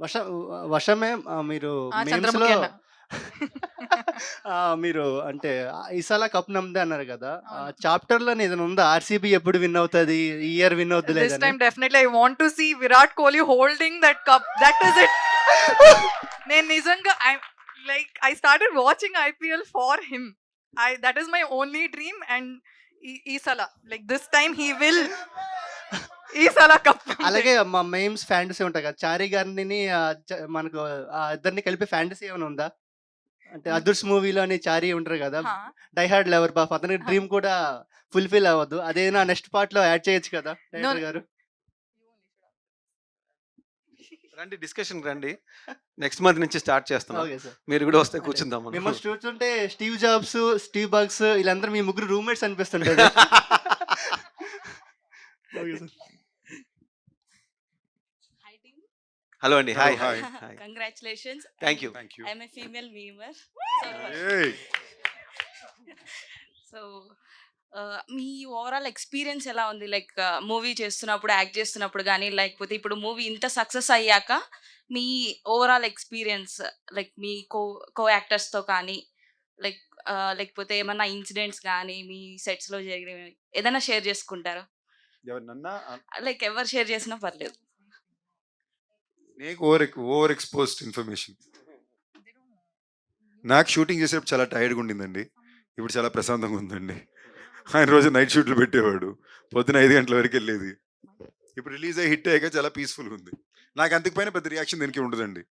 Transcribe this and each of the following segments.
వష వషమే మీరు ఆ! మీమ్స్‌లో 'చంద్రముఖి' అన్న. మీరు అంటే ఈసాల కప్ నమ్మదే అన్నారు గదా! అవును. చాప్టర్‌లోనే ఏదైనా ఉందా? ఆర్‌సీబీ ఎప్పుడు విన్ అవుతది? ఈ ఇయర్ విన్ అవుద్ది This లేదని? time definitely I want to see Virat Kohli holding that cup. That is it. నేను నిజంగా I started watching IPL for him. That is my only dream and ఈసల this time he will ఈసల cup. అలాగే మా memes fantasy ఉంటాయి కదా! 'చారీ' గారిని మనకు ఇద్దరిని కలిపే ఫ్యాంటసీ ఏమైనా ఉందా? అంటే 'అదుర్స్' మూవీలోని 'చారీ' ఉంటారు గదా! హా. 'డై హార్డ్ లవర్' పాపం అతని డ్రీమ్ కూడా ఫుల్‌ఫిల్ అవ్వదు. అదేనా నెక్స్ట్ పార్ట్‌లో యాడ్ చేయొచ్చు కదా! No, డైరెక్టర్ గారు. రండి డిస్కషన్ రండి. నెక్స్ట్ మంత్ నుంచి స్టార్ట్ చేస్తున్నాం. Okay sir. మీరు కూడా వస్తే కూర్చుందాం మనం. మిమ్మల్ని చూస్తుంటే స్టీవ్ జాబ్స్, స్టీవ్ బగ్స్ వీళ్ళందరూ మీ ముగ్గురు రూమ్‌మేట్స్ అనిపిస్తుంటది. Okay sir. Hi team. Hello అండి. Hi Hello, hi. hi. Hi. Congratulations. Thank you. Thank you. I'm a female memer. Hey. So, మీ ఓవరాల్ ఎక్స్పీరియన్స్ ఎలా ఉంది? లైక్ మూవీ చేస్తున్నప్పుడు, యాక్ట్ చేస్తున్నప్పుడు కానీ, లేకపోతే ఇప్పుడు మూవీ ఇంత సక్సెస్ అయ్యాక మీ ఓవరాల్ ఎక్స్పీరియన్స్ లైక్ మీ కో యాక్టర్స్తో కానీ, లైక్ లేకపోతే ఏమన్నా ఇన్సిడెంట్స్ కానీ మీ సెట్స్లో జరిగినవి ఏదైనా షేర్ చేసుకుంటారా? ఎవరినన్నా లైక్ ఎవరు షేర్ చేసినా పర్లేదు. నీకు ఓవర్ ఎక్స్పోజ్డ్ ఇన్ఫర్మేషన్. నాకు షూటింగ్ చేసేటప్పుడు చాలా టైర్డ్గా ఉండిందండి. ఇప్పుడు చాలా ప్రశాంతంగా ఉందండి. ఆయన రోజు నైట్ షూట్లు పెట్టేవాడు. పొద్దున 5 గంటల వరకు వెళ్ళేది. ఇప్పుడు రిలీజ్ అయ్యి హిట్ అయ్యాక చాలా పీస్ఫుల్గా ఉంది. నాకు అంతకుపైన పెద్ద రియాక్షన్ దీనికి ఉండదండి.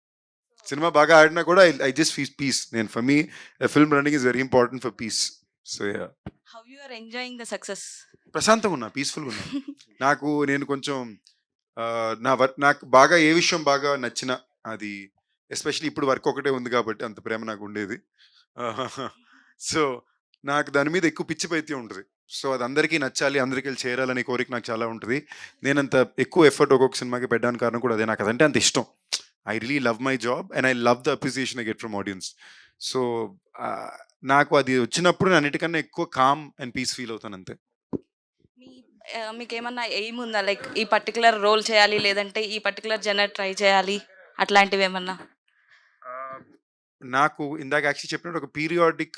సినిమా బాగా ఆడినా కూడా ఐ జస్ట్ ఫీల్ పీస్. నేను for me film running is very important for peace. So yeah, how you are enjoying the success? ప్రశాంతంగా ఉన్నా, పీస్ఫుల్గా ఉన్నా. నేను కొంచెం నాకు బాగా ఏ విషయం బాగా నచ్చిన అది ఎస్పెషల్లీ ఇప్పుడు వర్క్ ఒకటే ఉంది కాబట్టి అంత ప్రేమ నాకు ఉండేది. సో నాకు దాని మీద ఎక్కువ పిచ్చి పైత్యం ఉంటుంది. సో అది అందరికీ నచ్చాలి, అందరికీ వెళ్ళి చేరాలనే కోరిక నాకు చాలా ఉంటుంది. నేను అంత ఎక్కువ ఎఫర్ట్ ఒక్కొక్క సినిమాకి పెట్టడానికి కారణం కూడా అదే. నాకు అదంటే అంత ఇష్టం. I really love my job and I love the appreciation I get from audience. So నాకు అది వచ్చినప్పుడు నేను అన్నిటికన్నా ఎక్కువ కామ్ అండ్ పీస్ ఫీల్ అవుతాను అంతే. మీకేమన్నా ఎయిమ్ ఉందా? లైక్ ఈ పర్టికులర్ రోల్ చేయాలి, లేదంటే ఈ పర్టికులర్ జనర్ ట్రై చేయాలి అట్లాంటివి ఏమన్నా? నాకు ఇందాక యాక్చువల్లీ చెప్పినట్టు ఒక పీరియాడిక్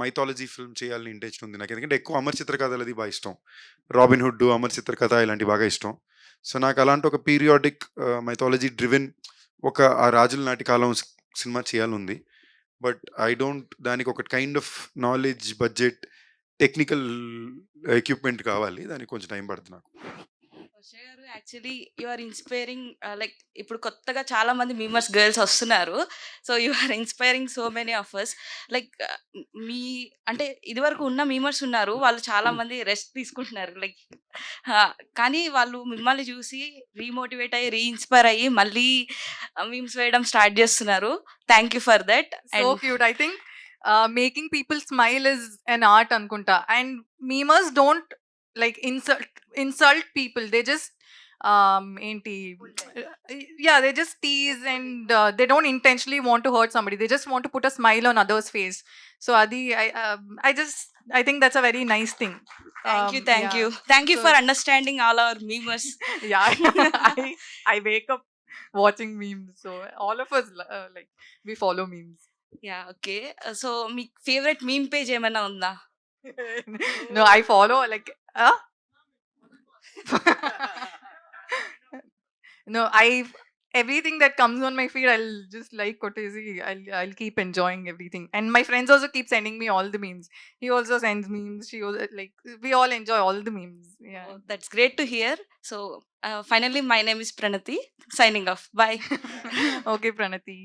మైథాలజీ ఫిల్మ్ చేయాలని ఇంటెన్షన్ ఉంది నాకు. ఎందుకంటే ఎక్కువ అమర్ చిత్ర కథలు అది బాగా ఇష్టం. రాబిన్ హుడ్, అమర్ చిత్ర కథ ఇలాంటివి బాగా ఇష్టం. సో నాకు అలాంటి ఒక పీరియాడిక్ మైథాలజీ డ్రివెన్ ఒక ఆ రాజుల నాటి కాలం సినిమా చేయాలని. బట్ దానికి ఒక kind of knowledge, budget, technical equipment కావాలి. దానికి కొంచెం టైం పడుతుంది నాకు. Actually you are inspiring. Like ఇప్పుడు కొత్తగా చాలా మంది మీమర్స్ గర్ల్స్ వస్తున్నారు. So you are inspiring so many of us. Like మీ అంటే ఇదివరకు ఉన్న మీమర్స్ ఉన్నారు, వాళ్ళు చాలా మంది రెస్ట్ తీసుకుంటున్నారు. లైక్ కానీ వాళ్ళు మిమ్మల్ని చూసి రీమోటివేట్ అయ్యి, రీఇన్స్పైర్ అయ్యి మళ్ళీ మీమ్స్ వేయడం స్టార్ట్ చేస్తున్నారు. Thank you for that. So cute. I think making people smile is an art anukunta. And memers don't like insult people. They just enti yeah, they just tease and they don't intentionally want to hurt somebody. They just want to put a smile on others' face. So Adi, I think that's a very nice thing. Thank you, thank Yeah. you. Thank you So- for understanding all our memers. Yeah, I wake up watching memes. So all of us like we follow memes. Yeah, okay. So me favourite meme page ఏమైనా ఉందా? No, I follow like no, everything that comes on my feed, I'll just like Kotesi. I'll keep enjoying everything. And my friends also keep sending me all the memes. He also sends memes. She also like we all enjoy all the memes. Yeah. Oh, that's great to hear. So finally, my name is Pranati. Signing off. Bye. Okay, Pranati.